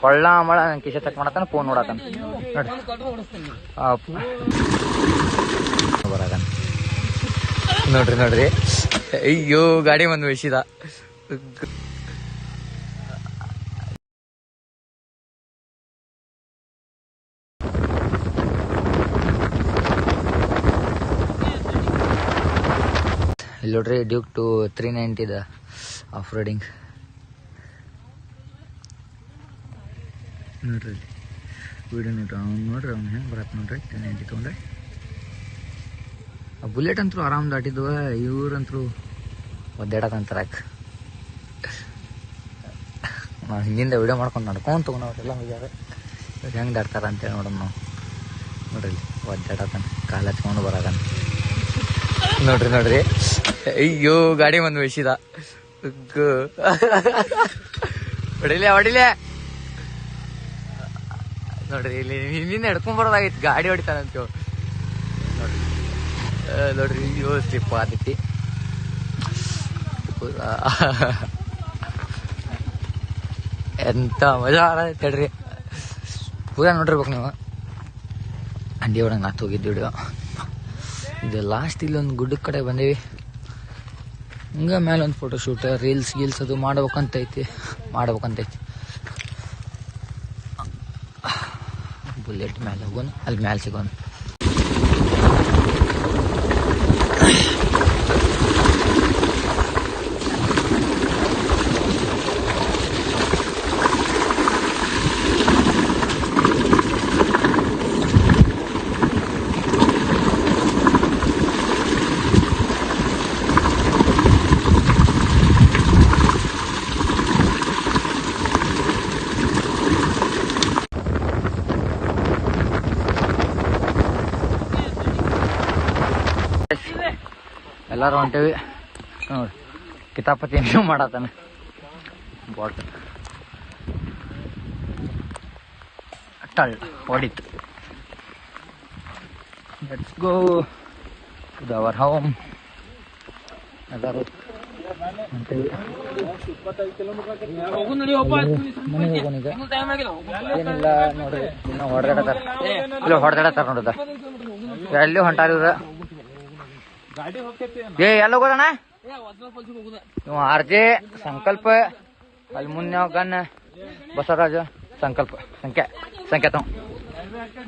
ಕೊಳ್ಳ ಮಳ ಕಿಶೆ check ಮಾಡತ್ತಾನ phone ನೋಡತ್ತಾನ ಬರತಾನ ನೋಡ್ರಿ ಅಯ್ಯೋ ಗಾಡಿ ಬಂದು ಬೆಳ್ಸಿದ. ಇಲ್ಲಿ ನೋಡ್ರಿ ಡ್ಯೂಕ್ ಟು 390 ಆಫ್ ರೋಡಿಂಗ್ ನೋಡ್ರಿ. ವಿಡಿಯೋ ನೋಡ್ರಿ ಅವ್ನು ಹೆಂಗೆ ಬರತ್ತೆ ನೋಡ್ರಿ 390 ತೊಗೊಂಡ್ರೆ. ಆ ಬುಲೆಟ್ ಅಂತೂ ಆರಾಮ್ ದಾಟಿದ್ವ, ಇವ್ರಂತೂ ಒದ್ದಾಡಕಂತಾರ. ನಾವು ಹಿಂದಿಂದ ವಿಡಿಯೋ ಮಾಡ್ಕೊಂಡು ನಡ್ಕೊಂಡು ತೊಗೊಂಡವ್ರೆಲ್ಲ ಹೋಗ್ಯಾರ. ಹೆಂಗೆ ದಾಟ್ತಾರ ಅಂತೇಳಿ ನೋಡೋಣ ನಾವು. ನೋಡ್ರಿ ಒದ್ದಾಡತಾನ, ಕಾಲು ಹಚ್ಕೊಂಡು ಬರತಾನ. ನೋಡ್ರಿ ಅಯ್ಯೋ ಗಾಡಿ ಬಂದು ಬೆಳ್ಸಿದ. ಹೊಡಿಲೆ ನೋಡ್ರಿ ಇಲ್ಲಿ ಹಿಂದಿಂದ ಹಿಡ್ಕೊಂಡ್ ಬರೋದಾಗೈತಿ, ಗಾಡಿ ಹೊಡಿತಾನಂತೇವ್ ನೋಡ್ರಿ. ಅಯ್ಯೋ ಸ್ಲಿಪ್ ಆದೈತಿ. ಎಂತ ಮಜಾ ಆಡೈತೇಳ್ರಿ. ಪೂರಾ ನೋಡಿರ್ಬೇಕು ನೀವು. ಅಂಡಿ ಒಳಗೆ ನಾತ್ ಹೋಗಿದ್ದು ವಿಡಿಯೋ ಇದು. ಲಾಸ್ಟ್ ಇಲ್ಲಿ ಒಂದು ಗುಡ್ಡದ ಕಡೆ ಬಂದೇವಿ. ಹಿಂಗ ಮೇಲೆ ಒಂದು ಫೋಟೋ ಶೂಟ್, ರೀಲ್ಸ್ ಗೀಲ್ಸ್ ಅದು ಮಾಡ್ಬೇಕಂತೈತಿ. ಬುಲೆಟ್ ಮೇಲೆ ಹೋಗೋಣ, ಅಲ್ಲಿ ಮ್ಯಾಲೆ ಸಿಗೋಣ. ಎಲ್ಲಾರು ಹೊಂಟೇವಿ ನೋಡಿ. ಕಿತಾಪತಿ ಏನು ಮಾಡತ್ತಾನ ಬಾಟಲ್ ಟಳ್ ಹೊಡಿತು. Let's go to our home. ಎಲ್ಲಾರು ಹೊಂಟೇವಿ. ಏನಿಲ್ಲ ನೋಡ್ರಿ, ಇನ್ನು ಹೊಡೆದಾಡತ್ತಾರ ನೋಡುದ. ಎಲ್ಲಿ ಹೊಂಟಾರ ಇವ್ರ? ಎಲ್ಲ ಹೋಗೋದಣ್ಣ? ಇವ ಆರ್ಜೆ ಸಂಕಲ್ಪ, ಅಲ್ಲಿ ಮುನ್ನ ಗನ್ ಬಸವರಾಜ ಸಂಕಲ್ಪ ಸಂಖ್ಯಾತ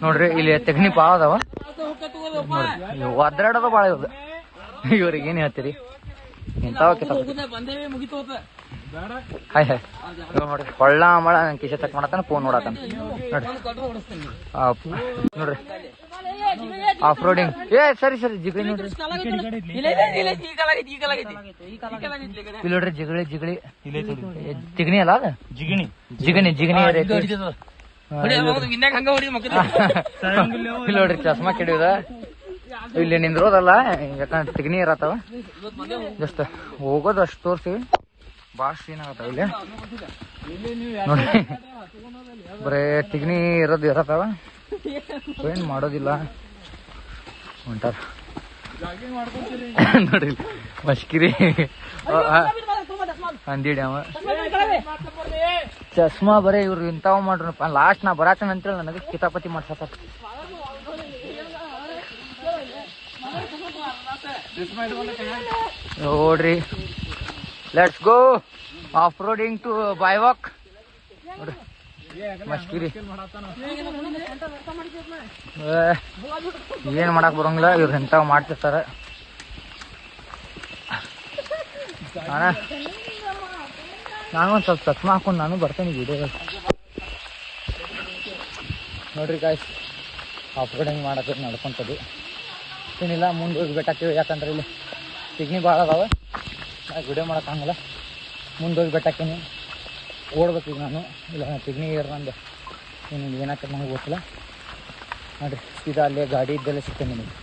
ನೋಡ್ರಿ. ಇಲ್ಲಿ ತೆಗ್ನಿ ಭಾಳ ಅದಾವ ನೋಡ್ರಿ. ಒದ್ರಾಡೋದು ಭಾಳ ಇವ್ರದ್ದು. ಇವ್ರಿಗೆ ಏನ್ ಹೇಳ್ತೀರಿ? ಇಂಥವ ಹಾಯ್ ನೋಡ್ರಿ. ಕೊಳ್ಳ ಮಳ ಕಿಶೆ ಚೆಕ್ ಮಾಡತ್ತಾನ, ಫೋನ್ ನೋಡತ್ತಾನ ನೋಡ್ರಿ. ಆಫ್ ರೋಡಿಂಗ್ ಸರಿ ಜಿಗಳಿ ನೋಡ್ರಿ. ಜಿಗಳಿ ಜಿಗಣಿ ಅಲ್ಲ ಅದ ಜಿಗಣಿ ಇಲ್ಲಿ ನೋಡ್ರಿ. ಚಸ್ಮಾ ಕೆಡಿದ ಇಲ್ಲಿ ನಿಂದ್ರೋದಲ್ಲ, ಯಾಕಂದ್ರೆ ತಿಗಣಿ ಇರತ್ತಾವ. ಜಸ್ಟ್ ಹೋಗೋದು ಅಷ್ಟು ತೋರ್ಸಿವಿ. ಭಾಳ ಸೀನ್ ಆಗತ್ತಾವ ಇಲ್ಲಿ ನೋಡ್ರಿ. ಬರೇ ತಿಗಣಿ ಇರತ್ತಾವ, ಏನ್ ಮಾಡೋದಿಲ್ಲ. ಹೊಂಟಾರ ನೋಡ್ರಿ. ಮಸ್ಕಿರಿ ಅಂದಿಡಿ ಅವ ಚಸ್ಮಾ ಬರೇ ಇವ್ರು ಇಂಥವ ಮಾಡ್ರಪ್ಪ. ಲಾಸ್ಟ್ ನಾ ಬರಾತೇನೆ ಅಂತೇಳಿ ನನಗೆ ಕಿತಾಪತಿ ಮಾಡ್ಸತ್ತ ನೋಡ್ರಿ. Let's go off roading to ಬಾಯ್ವಾಕ್ ನೋಡ್ರಿ. ಮಸ್ಕಿರಿ ಏನ್ ಮಾಡಕ್ ಬರಂಗಿಲ್ಲ, ಇವ್ರು ಎಂತಾವ್ ಮಾಡ್ತಿರ್ತಾರ. ನಾನು ಒಂದ್ ಸ್ವಲ್ಪ ಚಸ್ಮಾ ಹಾಕೊಂಡು ನಾನು ಬರ್ತೇನೆ ವಿಡಿಯೋ ನೋಡ್ರಿ. ಗಾಯ್ಸ್ ಆಫ್ ರೋಡಿಂಗ್ ಮಾಡಕ್ಕೆ ನಡ್ಕೊಂತದ್ದು ಏನಿಲ್ಲ. ಮುಂದೆ ಹೋಗಿ ಬೆಟ್ಟಾಕ್ತೀವಿ, ಯಾಕಂದ್ರೆ ಇಲ್ಲಿ ತಿಗ್ನಿ ಭಾಳ ಅದಾವ. ವಿಡಿಯೋ ಮಾಡೋಕ್ಕಾಗಲ್ಲ. ಮುಂದೆ ಹೋಗಿ ಬೆಟ್ಟಾಕೀನಿ, ಓಡ್ಬೇಕು ಈಗ ನಾನು. ಇಲ್ಲ ತಿಗ್ನಿ ನಂದು ಏನಾಗ್ತದೆ ನನಗೆ ಗೊತ್ತಿಲ್ಲ ನೋಡ್ರಿ. ಸೀದಾ ಅಲ್ಲೇ ಗಾಡಿ ಇದ್ದಲ್ಲೇ ಸಿಗ್ತೇನೆ ನಿಮಗೆ.